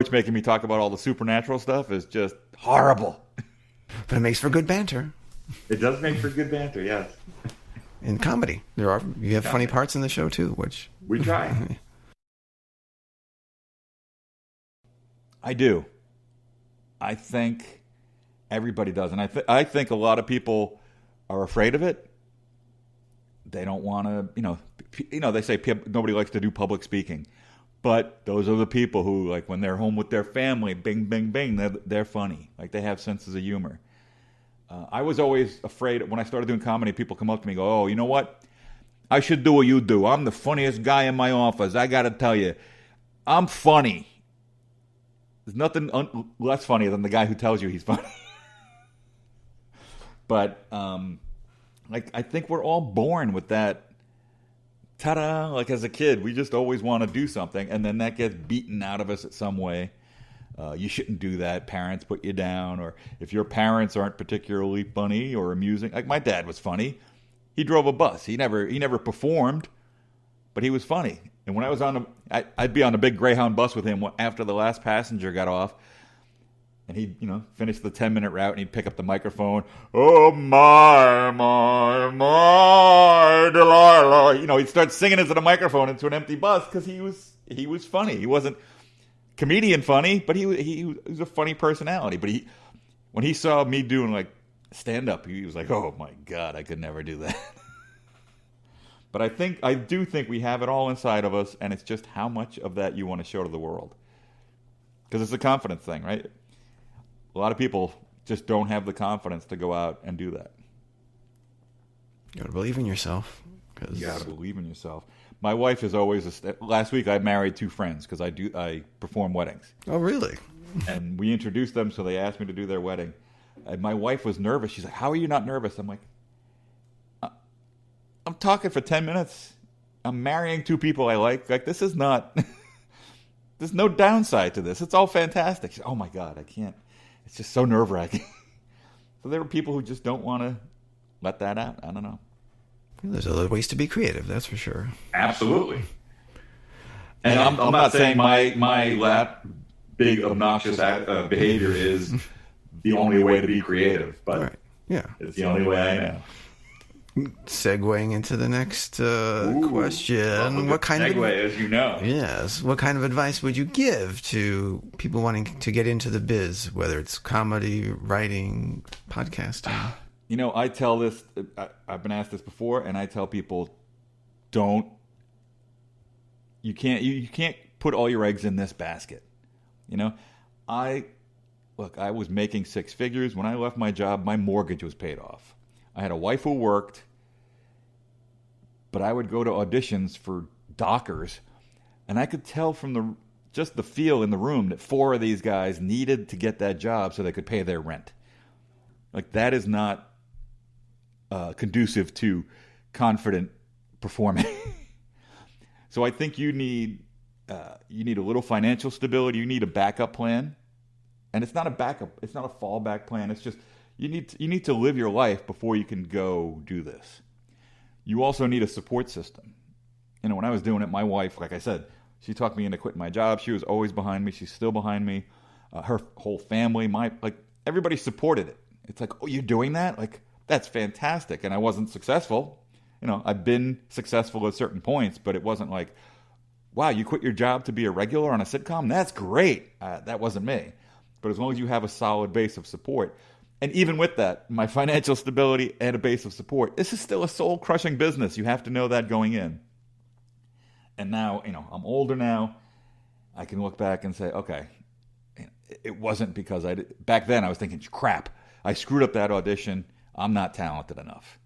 Roach making me talk about all the supernatural stuff is just horrible. But it makes for good banter. It does make for good banter, yes. In comedy, you have funny parts in the show too, which we try. I do. I think everybody does, and I think a lot of people are afraid of it. They don't want to, they say nobody likes to do public speaking, but those are the people who, like, when they're home with their family, bing, bing, bing, they're funny. Like, they have senses of humor. I was always afraid when I started doing comedy. People come up to me and go, "Oh, you know what? I should do what you do. I'm the funniest guy in my office. I got to tell you, I'm funny." There's nothing less funny than the guy who tells you he's funny. But I think we're all born with that. Ta-da! Like, as a kid, we just always want to do something, and then that gets beaten out of us in some way. You shouldn't do that. Parents put you down, or if your parents aren't particularly funny or amusing. Like, my dad was funny. He drove a bus. He never performed, but he was funny. And when I was I'd be on a big Greyhound bus with him after the last passenger got off, and he'd finish the 10-minute route, and he'd pick up the microphone. "Oh my Delilah!" He'd start singing into the microphone into an empty bus because he was funny. He wasn't comedian funny, but he was a funny personality. But when he saw me doing like stand up, he was like, "Oh my God, I could never do that." But I do think we have it all inside of us, and it's just how much of that you want to show to the world. Because it's a confidence thing, right? A lot of people just don't have the confidence to go out and do that. You gotta believe in yourself. You gotta believe in yourself. My wife is always last week I married 2 friends because I perform weddings. Oh, really? And we introduced them, so they asked me to do their wedding. And my wife was nervous. She's like, "How are you not nervous?" I'm like, I'm talking for 10 minutes. I'm marrying 2 people I like. Like, this is not, there's no downside to this. It's all fantastic. She's, "Oh my God, I can't. It's just so nerve-wracking." So there are people who just don't want to let that out. I don't know. There's other ways to be creative, that's for sure. Absolutely. And I'm not saying my big obnoxious behavior is the only way to be creative, but right. Yeah, it's the only way I know. Segueing into the next question, what kind segue, as you know? Yes, what kind of advice would you give to people wanting to get into the biz, whether it's comedy, writing, podcasting? I tell this. I've been asked this before, and I tell people, you can't put all your eggs in this basket. I was making 6 figures when I left my job. My mortgage was paid off. I had a wife who worked, but I would go to auditions for dockers, and I could tell from just the feel in the room that 4 of these guys needed to get that job so they could pay their rent. Like, that is not conducive to confident performing. So I think you need a little financial stability. You need a backup plan, and it's not a backup. It's not a fallback plan. It's just you need to live your life before you can go do this. You also need a support system. When I was doing it, my wife, like I said, she talked me into quitting my job. She was always behind me. She's still behind me. Her whole family, everybody supported it. It's like, "Oh, you're doing that? Like, that's fantastic." And I wasn't successful. I've been successful at certain points, but it wasn't like, "Wow, you quit your job to be a regular on a sitcom? That's great." That wasn't me. But as long as you have a solid base of support, and even with that, my financial stability and a base of support, this is still a soul-crushing business. You have to know that going in. And now, I'm older now. I can look back and say, okay, it wasn't because back then I was thinking, crap, I screwed up that audition. I'm not talented enough.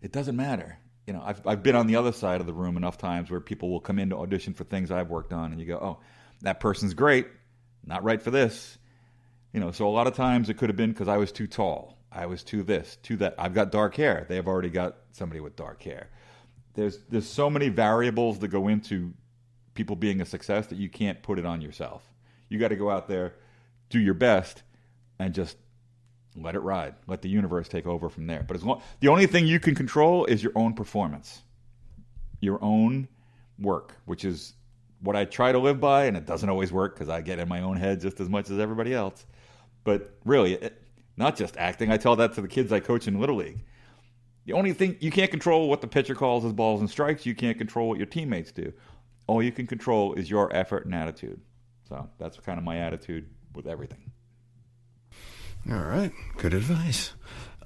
It doesn't matter. I've been on the other side of the room enough times where people will come in to audition for things I've worked on, and you go, "Oh, that person's great, not right for this." So a lot of times it could have been because I was too tall. I was too this, too that. I've got dark hair. They have already got somebody with dark hair. There's so many variables that go into people being a success that you can't put it on yourself. You got to go out there, do your best, and just let it ride. Let the universe take over from there. But the only thing you can control is your own performance, your own work, which is what I try to live by, and it doesn't always work because I get in my own head just as much as everybody else. But really, not just acting. I tell that to the kids I coach in Little League. The only thing, you can't control what the pitcher calls as balls and strikes. You can't control what your teammates do. All you can control is your effort and attitude. So that's kind of my attitude with everything. All right. Good advice.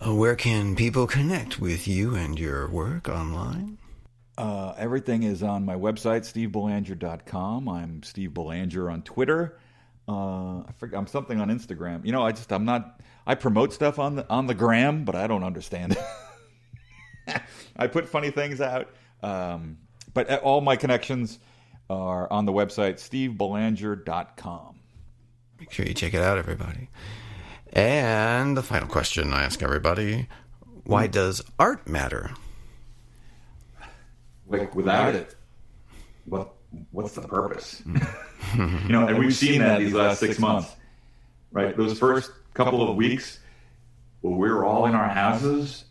Where can people connect with you and your work online? Everything is on my website, stevebelanger.com. I'm Steve Belanger on Twitter. I'm something on Instagram. You know, I promote stuff on the gram, but I don't understand it. I put funny things out. But all my connections are on the website, stevebelanger.com. Make sure you check it out, everybody. And the final question I ask everybody, why does art matter? Like, without it, what's the purpose? And we've seen that these last 6 months, right? Those first couple of weeks where we were all in our houses,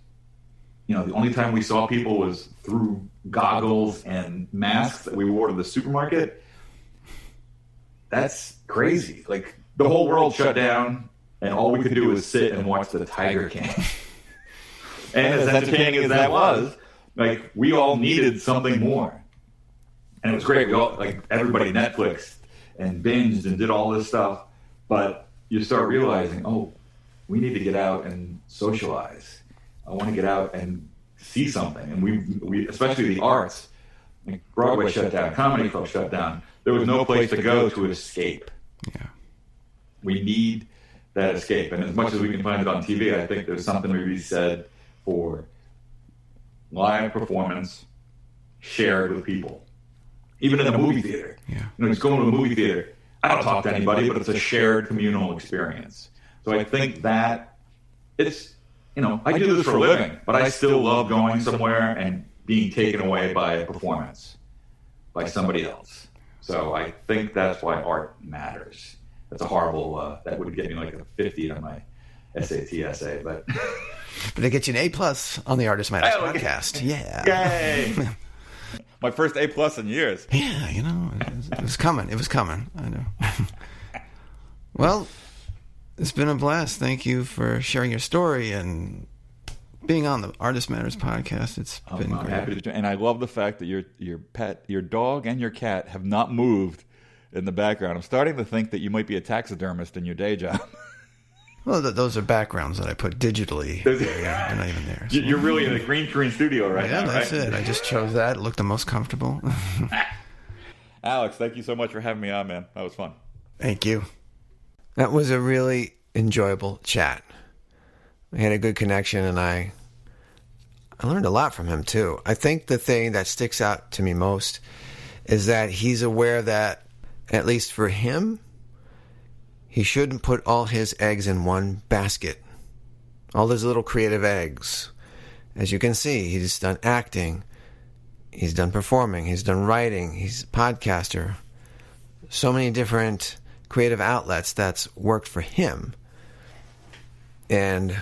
the only time we saw people was through goggles and masks that we wore to the supermarket. That's crazy. Like, the whole world shut down, and all we could do was sit and watch the Tiger King. And as entertaining as that was, like, we all needed something more. And it was great. We all, like, everybody Netflixed and binged and did all this stuff. But you start realizing, we need to get out and socialize. I want to get out and see something. And we especially the arts, like Broadway shut down, Comedy Club shut down. There was no place to go to escape. Yeah. We need that escape. And as much as we can find it on TV, I think there's something to be said for live performance shared with people. Even in a movie theater. Yeah. Just going to a movie theater, I don't talk to anybody, but it's a shared communal experience. So I think that it's, I do this for a living, but I still love going somewhere and being taken away by a performance by somebody else. So I think that's why art matters. That's a horrible, that would get me like a 50 on my SAT essay, but... But it gets you an A+ on the Artist Matters podcast. Yeah. Yay! My first A+ in years. Yeah, it was coming. It was coming. I know. Well, it's been a blast. Thank you for sharing your story and being on the Artist Matters podcast. It's been great. Happy to, and I love the fact that your dog and your cat have not moved in the background. I'm starting to think that you might be a taxidermist in your day job. Well, those are backgrounds that I put digitally. Yeah, they're not even there. So. You're really in a green screen studio right now, Yeah, that's it. I just chose that. It looked the most comfortable. Alex, thank you so much for having me on, man. That was fun. Thank you. That was a really enjoyable chat. We had a good connection, and I learned a lot from him, too. I think the thing that sticks out to me most is that he's aware that, at least for him, he shouldn't put all his eggs in one basket. All those little creative eggs. As you can see, he's done acting. He's done performing. He's done writing. He's a podcaster. So many different creative outlets that's worked for him. And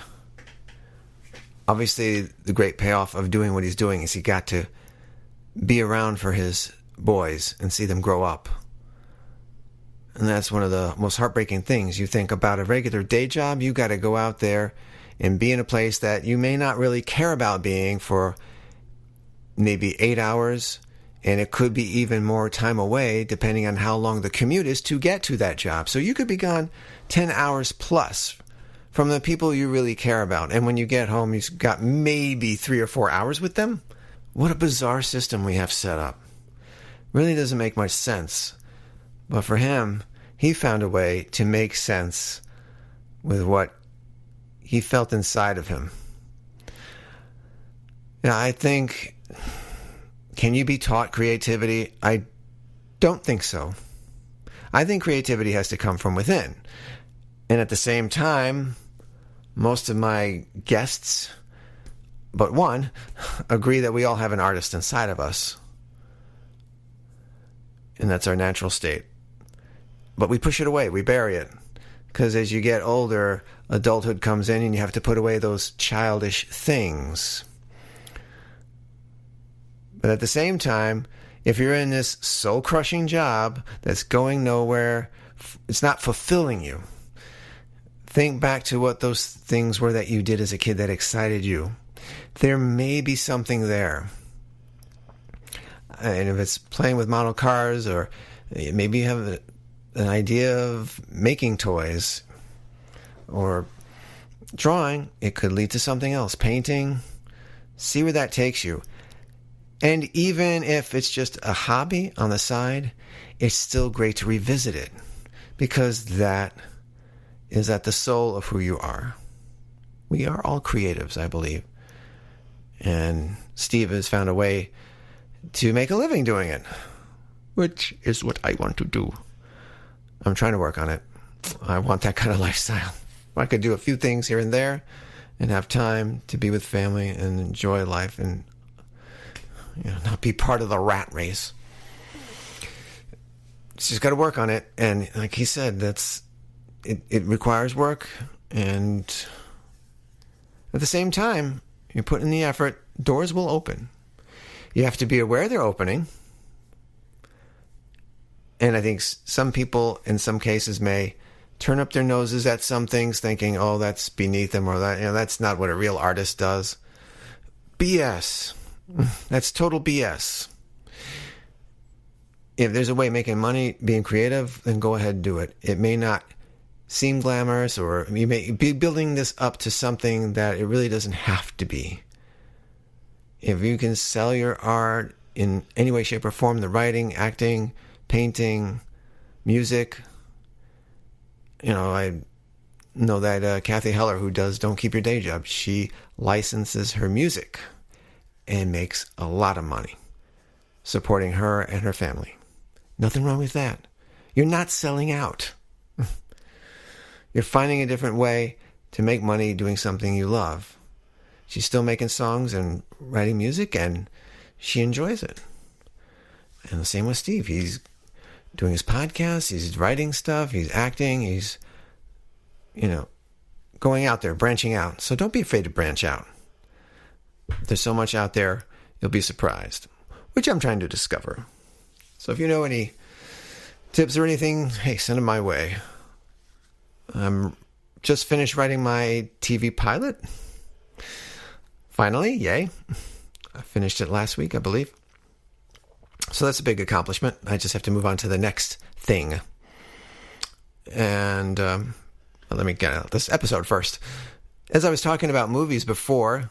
obviously the great payoff of doing what he's doing is he got to be around for his boys and see them grow up. And that's one of the most heartbreaking things. You think about a regular day job, you got to go out there and be in a place that you may not really care about being for maybe 8 hours, and it could be even more time away depending on how long the commute is to get to that job. So you could be gone 10 hours plus from the people you really care about. And when you get home, you've got maybe 3 or 4 hours with them. What a bizarre system we have set up. Really doesn't make much sense. But for him, he found a way to make sense with what he felt inside of him. Yeah, I think, can you be taught creativity? I don't think so. I think creativity has to come from within. And at the same time, most of my guests, but one, agree that we all have an artist inside of us. And that's our natural state. But we push it away. We bury it. Because as you get older, adulthood comes in and you have to put away those childish things. But at the same time, If you're in this soul-crushing job that's going nowhere, it's not fulfilling you. Think back to what those things were that you did as a kid that excited you. There may be something there. And if it's playing with model cars, or maybe you have an idea of making toys or drawing, it could lead to something else. Painting, see where that takes you. And even if it's just a hobby on the side, it's still great to revisit it, because that is at the soul of who you are. We are all creatives, I believe. And Steve has found a way to make a living doing it, which is what I want to do. I'm trying to work on it. I want that kind of lifestyle. I could do a few things here and there and have time to be with family and enjoy life and not be part of the rat race. Just got to work on it. And like he said, it requires work. And at the same time, you put in the effort, doors will open. You have to be aware they're opening. And I think some people, in some cases, may turn up their noses at some things, thinking, oh, that's beneath them, or that's not what a real artist does. BS. That's total BS. If there's a way of making money being creative, then go ahead and do it. It may not seem glamorous, or you may be building this up to something that it really doesn't have to be. If you can sell your art in any way, shape, or form, the writing, acting, painting, music. I know that Kathy Heller, who does Don't Keep Your Day Job, she licenses her music and makes a lot of money supporting her and her family. Nothing wrong with that. You're not selling out. You're finding a different way to make money doing something you love. She's still making songs and writing music, and she enjoys it. And the same with Steve. He's doing his podcast, he's writing stuff, he's acting, he's, going out there, branching out. So don't be afraid to branch out. There's so much out there, you'll be surprised, which I'm trying to discover. So if you know any tips or anything, hey, send them my way. I'm just finished writing my TV pilot. Finally, yay. I finished it last week, I believe. So that's a big accomplishment. I just have to move on to the next thing. And let me get out this episode first. As I was talking about movies before,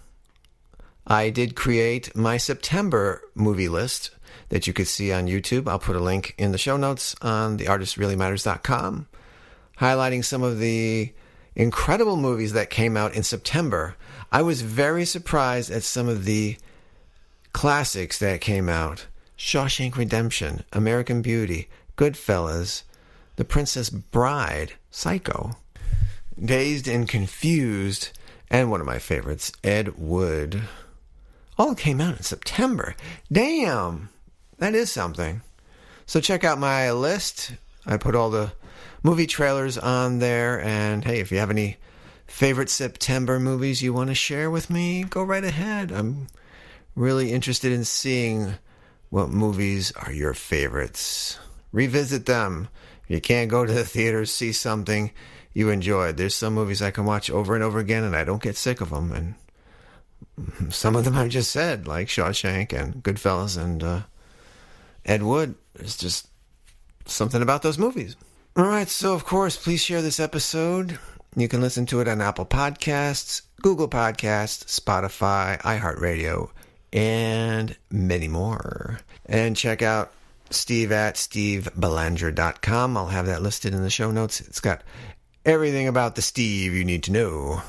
I did create my September movie list that you could see on YouTube. I'll put a link in the show notes on theartistreallymatters.com, highlighting some of the incredible movies that came out in September. I was very surprised at some of the classics that came out. Shawshank Redemption, American Beauty, Goodfellas, The Princess Bride, Psycho, Dazed and Confused, and one of my favorites, Ed Wood. All came out in September. Damn! That is something. So check out my list. I put all the movie trailers on there, and hey, if you have any favorite September movies you want to share with me, go right ahead. I'm really interested in seeing what movies are your favorites. Revisit them. If you can't go to the theaters, see something you enjoyed. There's some movies I can watch over and over again, and I don't get sick of them. And some of them I've just said, like Shawshank and Goodfellas and Ed Wood. There's just something about those movies. All right, so of course, please share this episode. You can listen to it on Apple Podcasts, Google Podcasts, Spotify, iHeartRadio, and many more. And check out Steve at stevebelanger.com. I'll have that listed in the show notes. It's got everything about the Steve you need to know.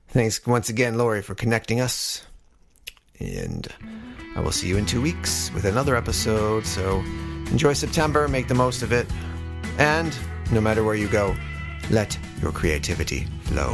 Thanks once again, Lori, for connecting us. And I will see you in 2 weeks with another episode. So enjoy September, make the most of it. And no matter where you go, let your creativity flow.